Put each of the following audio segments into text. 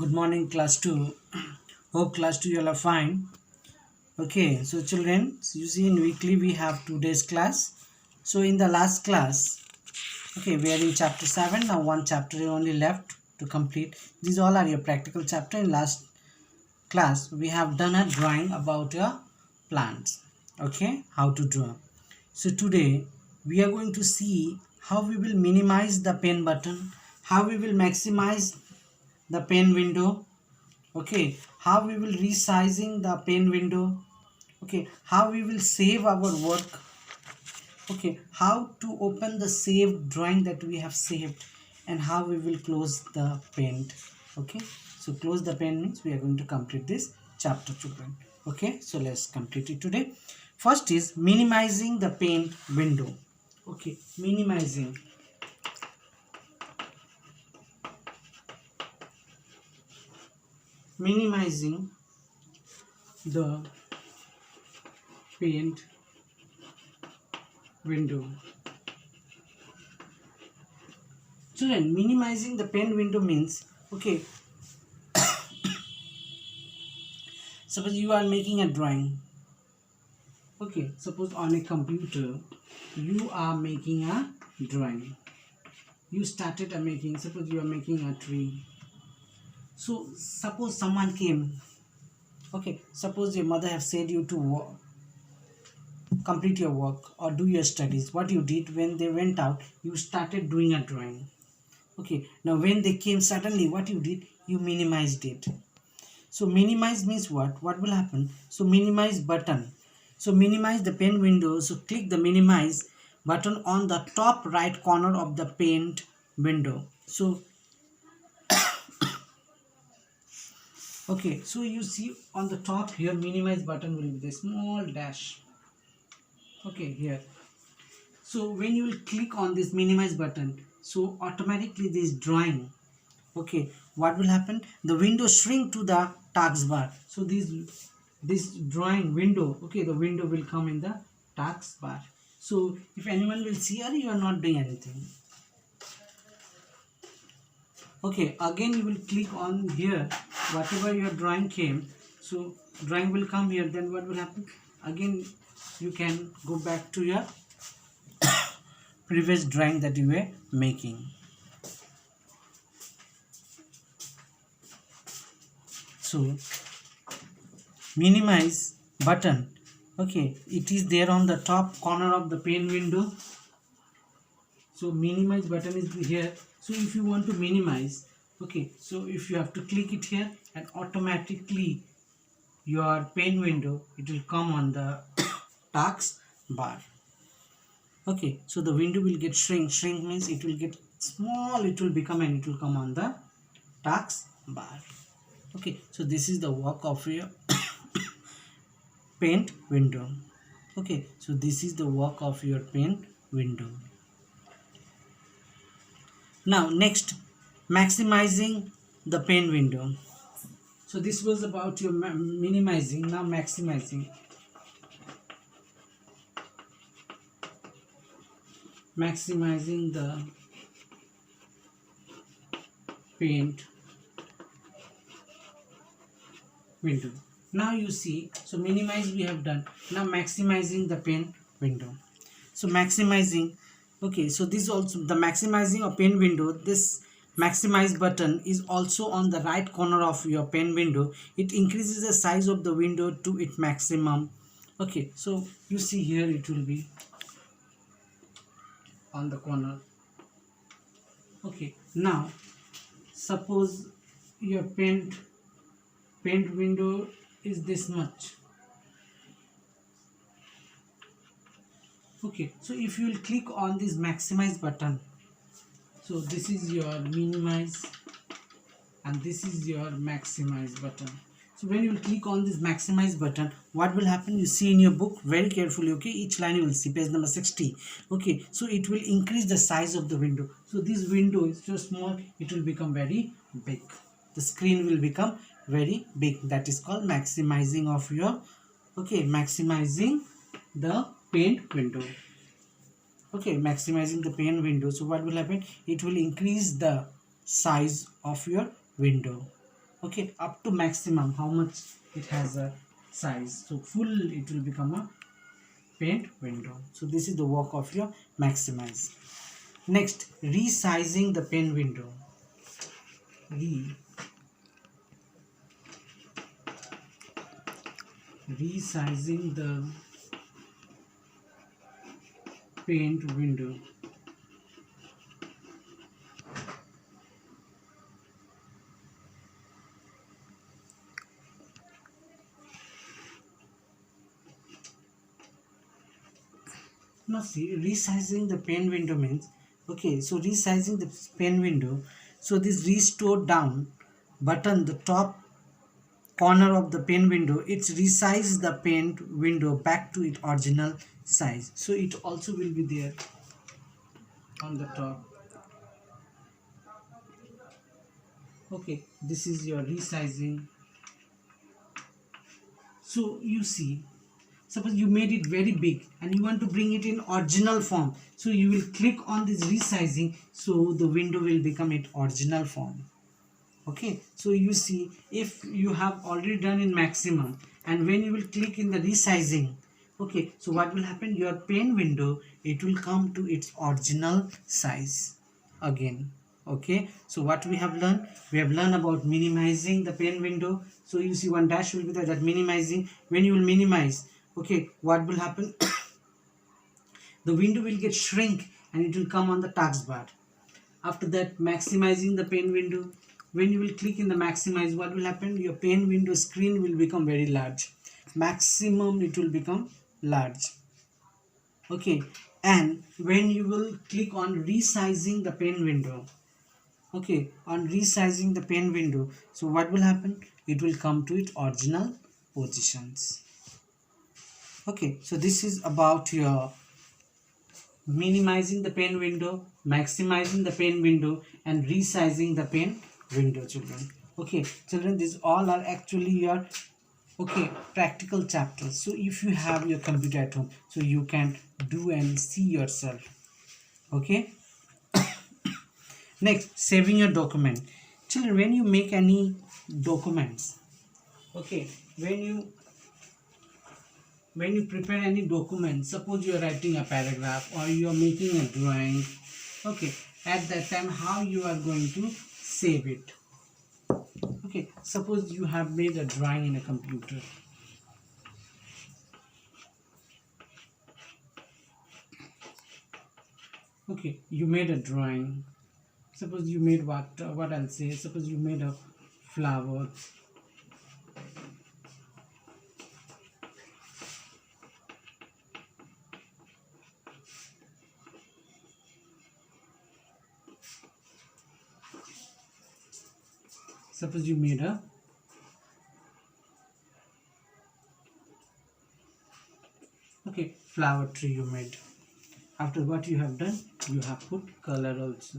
Good morning, class 2. Hope class 2 you all are fine. Okay, so children, you see in weekly we have 2 days class. So in the last class, okay, we are in chapter 7. Now one chapter only left to complete. These all are your practical chapter. In last class, we have done a drawing about your plants. Okay, how to draw. So today we are going to see how we will minimize the pen button, how we will maximize the pen window, okay, how we will resizing the pen window, okay, how we will save our work, okay, how to open the saved drawing that we have saved, and how we will close the paint. Okay, so close the pen means we are going to complete this chapter, children. Okay, so let's complete it today. First is minimizing the pen window. Okay, minimizing the paint window. Children, minimizing the pen window means, okay, suppose you are making a drawing. Okay, suppose on a computer you are making a drawing. You started a making, suppose you are making a tree. So suppose someone came. Okay, suppose your mother have said you to complete your work or do your studies. What you did when they went out, you started doing a drawing. Okay, now when they came suddenly, what you did, you minimized it. So minimize means what will happen? So minimize button, so minimize the pen window. So click the minimize button on the top right corner of the paint window. So okay, so you see on the top here, minimize button will be the small dash. Okay, here. So when you will click on this minimize button, so automatically this drawing, okay, what will happen? The window shrink to the taskbar. So this drawing window, okay, the window will come in the taskbar. So if anyone will see, or you are not doing anything. Okay, again you will click on here, whatever your drawing came, so drawing will come here. Then what will happen? Again you can go back to your previous drawing that you were making. So minimize button, okay, it is there on the top corner of the pen window. So minimize button is here. So if you want to minimize, okay, so if you have to click it here, and automatically your pen window, it will come on the task bar. Okay, so the window will get shrink means it will get small, it will become, and it will come on the task bar. Okay, so this is the work of your paint window. Okay, so this is the work of your paint window. Now next, maximizing the pen window. So this was about your minimizing. Now maximizing the paint window. Now you see, so minimize we have done. Now maximizing the pen window. So maximizing, okay, so this also the maximizing of pen window. This maximize button is also on the right corner of your pen window. It increases the size of the window to its maximum. Okay, so you see here it will be on the corner. Okay, now suppose your paint window is this much. Okay, so if you will click on this maximize button, so this is your minimize and this is your maximize button. So when you will click on this maximize button, what will happen? You see in your book very carefully, okay, each line you will see page number 60. Okay, so it will increase the size of the window. So this window is so small, it will become very big. The screen will become very big. That is called maximizing of your, okay, maximizing the paint window. Okay, maximizing the pen window. So what will happen? It will increase the size of your window. Okay, up to maximum how much it has a size. So full it will become a paint window. So this is the work of your maximize. Next, resizing the pen window. Resizing the paint window. Now see, resizing the pen window means, okay, so resizing the pen window, so this restore down button, the top corner of the pen window, it's resize the pen window back to its original size. So it also will be there on the top. Okay, this is your resizing. So you see, suppose you made it very big and you want to bring it in original form, so you will click on this resizing, so the window will become its original form. Okay, so you see, if you have already done in maximum and when you will click in the resizing, okay, so what will happen, your pen window, it will come to its original size again. Okay, so what we have learned, we have learned about minimizing the pen window. So you see one dash will be there, that minimizing. When you will minimize, okay, what will happen, the window will get shrink and it will come on the taskbar. After that, maximizing the pen window, when you will click in the maximize, what will happen, your pen window screen will become very large, maximum it will become large. Okay, and when you will click on resizing the pen window, okay, on resizing the pen window, so what will happen, it will come to its original positions. Okay, so this is about your minimizing the pen window, maximizing the pen window, and resizing the pen window, children. Okay, children, these all are actually your, okay, practical chapters. So if you have your computer at home, so you can do and see yourself. Okay, next, saving your document. Children, when you make any documents, okay, when you prepare any document, suppose you are writing a paragraph or you are making a drawing, okay, at that time how you are going to save it. Okay, suppose you have made a drawing in a computer. Okay, you made a drawing. Suppose you made what I'll say, suppose you made a flower. Suppose you made a flower tree you made. After what you have done, you have put color also.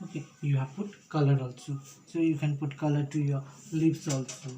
Okay, you have put color also, so you can put color to your leaves also.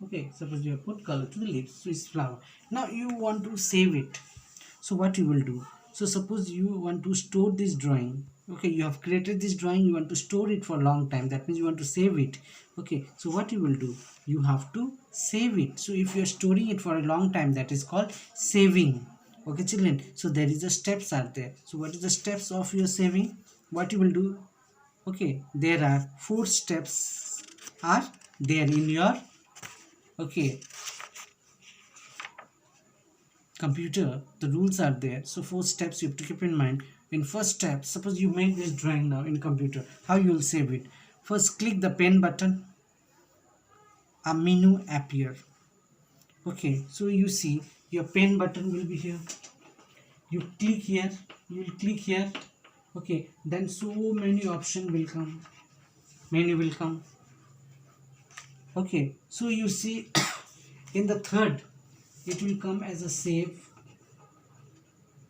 Okay, suppose you have put color to the leaves, so it's flower. Now you want to save it, so what you will do, so suppose you want to store this drawing. Okay, you have created this drawing, you want to store it for a long time, that means you want to save it. Okay, so what you will do, you have to save it. So if you are storing it for a long time, that is called saving. Okay, children, so there is the steps are there. So what is the steps of your saving, what you will do, okay, there are 4 steps are there in your, okay, computer. The rules are there, so 4 steps you have to keep in mind. In first step, suppose you make this drawing now in computer, how you will save it, first click the pen button, a menu appear. Okay, so you see your pen button will be here, you click here, you will click here. Okay, then so many option will come, menu will come. Okay, so you see in the third it will come as a save.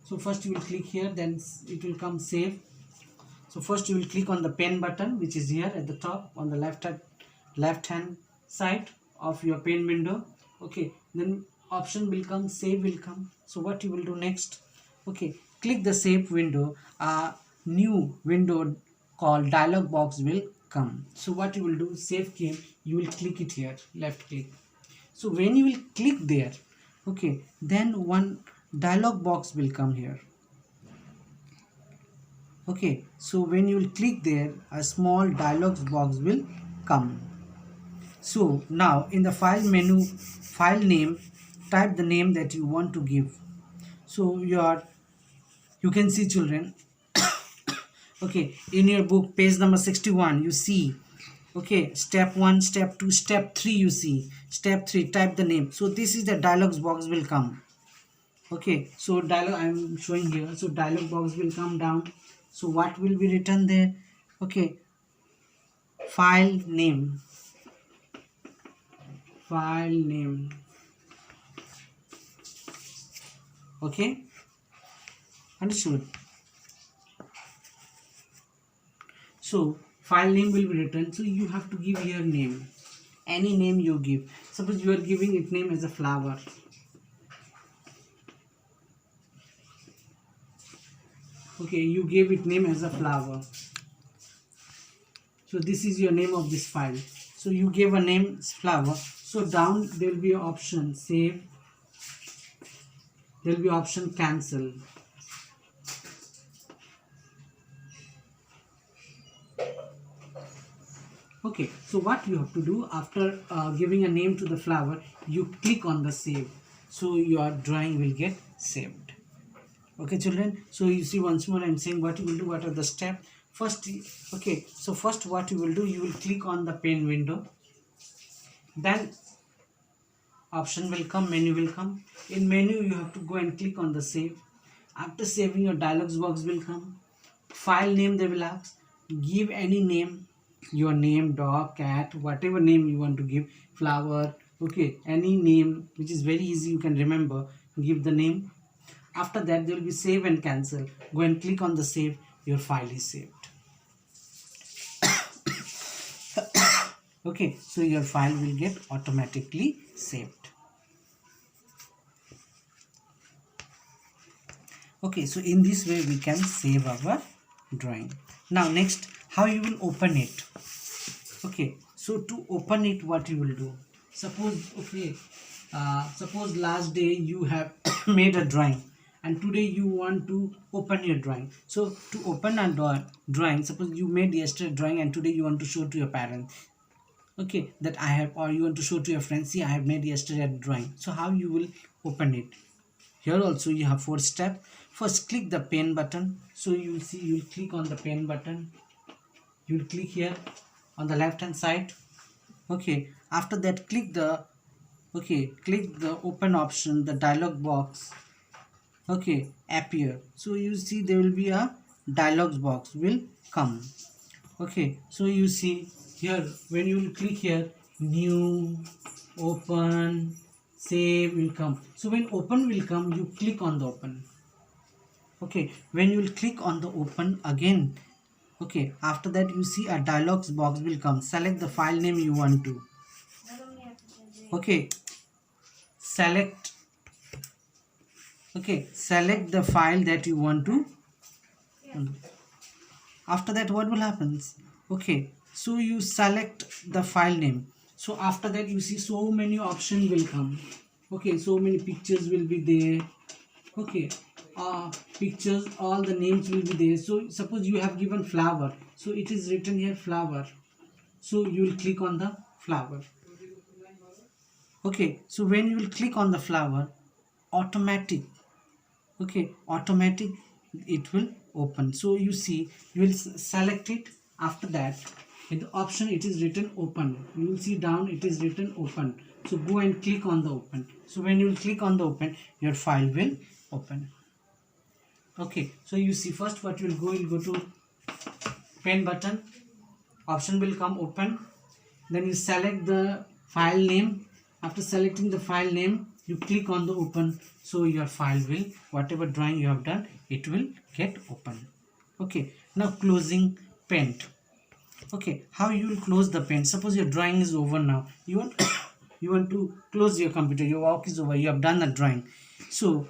So first you will click here, then it will come save. So first you will click on the pen button, which is here at the top on the left hand side of your pen window. Okay, then option will come, save will come. So what you will do next? Okay, click the save window. A new window called dialog box will come. So what you will do, save came, you will click it here, left click. So when you will click there, okay, then one dialog box will come here. Okay, so when you will click there, a small dialog box will come. So now in the file menu, file name, type the name that you want to give. So you can see, children, okay, in your book page number 61 you see, okay, step 1, step 2, step 3, you see step 3, type the name. So this is the dialog box will come. Okay, so dialog I'm showing here. So dialog box will come down. So what will be written there? Okay, file name, okay, understood. So file name will be written. So you have to give your name, any name you give. Suppose you are giving it name as a flower. Okay, you gave it name as a flower. So this is your name of this file. So you gave a name flower. So down there will be an option save, there will be option cancel. Okay, so what you have to do after giving a name to the flower, you click on the save. So your drawing will get saved. Okay, children, so you see once more I'm saying what you will do, what are the steps. First, okay, so first what you will do, you will click on the pen window, then option will come, menu will come. In menu you have to go and click on the save. After saving, your dialog box will come. File name they will ask, give any name, your name, dog, cat, whatever name you want to give, flower, okay, any name which is very easy, you can remember, give the name. After that there will be save and cancel. Go and click on the save, your file is saved. Okay, so your file will get automatically saved. Okay, so in this way we can save our drawing. Now next, how you will open it. Okay, so to open it, what you will do, suppose, okay, suppose last day you have made a drawing and today you want to open your drawing. So to open a drawing, suppose you made yesterday drawing and today you want to show to your parents, okay, that I have, or you want to show to your friends, see I have made yesterday a drawing. So how you will open it? Here also you have 4 steps. First, click the pen button. So you will see, you will click on the pen button, you will click here on the left hand side. Okay, after that click the open option, the dialog box, okay, appear. So you see there will be a dialog box will come. Okay, so you see here when you will click here, new, open, save will come. So when open will come, you click on the open. Okay, when you will click on the open again, okay, after that you see a dialog box will come. Select the file name you want to. Okay, select the file that you want to. After that what will happen? Okay, so you select the file name. So after that you see so many options will come. Okay, so many pictures will be there. Okay, pictures, all the names will be there. So suppose you have given flower, so it is written here flower. So you will click on the flower. Okay, so when you will click on the flower, automatic it will open. So you see, you will select it. After that in the option it is written open, you will see down it is written open. So go and click on the open. So when you will click on the open, your file will open. Okay, so you see first what you will go to pen button, option will come open, then you select the file name. After selecting the file name, you click on the open. So your file will, whatever drawing you have done, it will get open. Okay, Now closing paint. Okay, how you will close the paint? Suppose your drawing is over now. You want you want to close your computer. Your work is over. You have done the drawing. So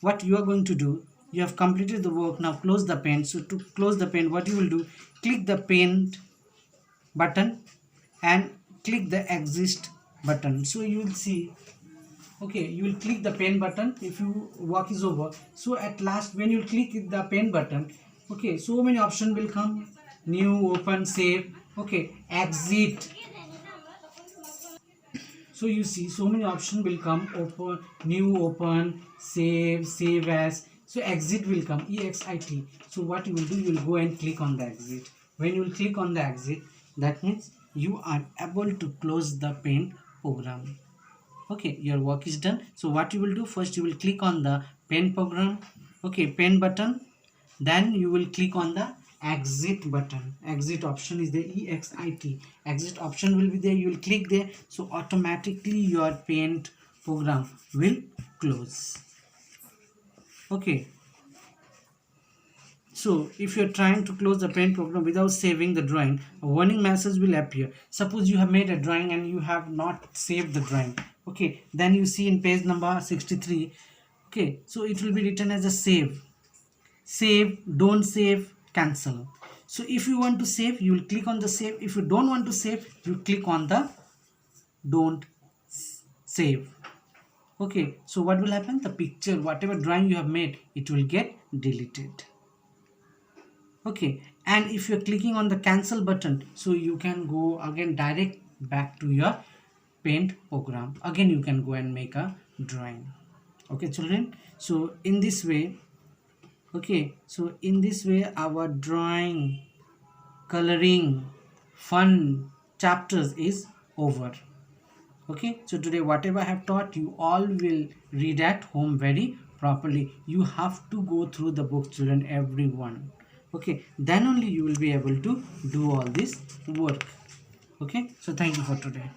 what you are going to do? You have completed the work. Now close the paint. So to close the paint, what you will do? Click the paint button and click the exit button. So you will see. Okay, you will click the pen button if your work is over. So at last, when you click the pen button, okay, so many options will come: new, open, save, okay, exit. So you see so many options will come: open, new, open, save, save as. So exit will come, exit. So what you will do, you will go and click on the exit. When you will click on the exit, that means you are able to close the pen program. Okay, your work is done. So what you will do, first you will click on the pen program, okay, pen button, then you will click on the exit button. Exit option is the exit. Exit option will be there. You will click there, so automatically your paint program will close. Okay, so if you're trying to close the paint program without saving the drawing, a warning message will appear. Suppose you have made a drawing and you have not saved the drawing. Okay, then you see in page number 63. Okay, so it will be written as a save. Save, don't save, cancel. So if you want to save, you will click on the save. If you don't want to save, you click on the don't save. Okay, so what will happen? The picture, whatever drawing you have made, it will get deleted. Okay, and if you're clicking on the cancel button, so you can go again direct back to your paint program. Again you can go and make a drawing. Okay children, so in this way, okay, so in this way our drawing, coloring, fun chapters is over. Okay, so today whatever I have taught you all will read at home very properly. You have to go through the book, children, everyone. Okay, then only you will be able to do all this work. Okay, so thank you for today.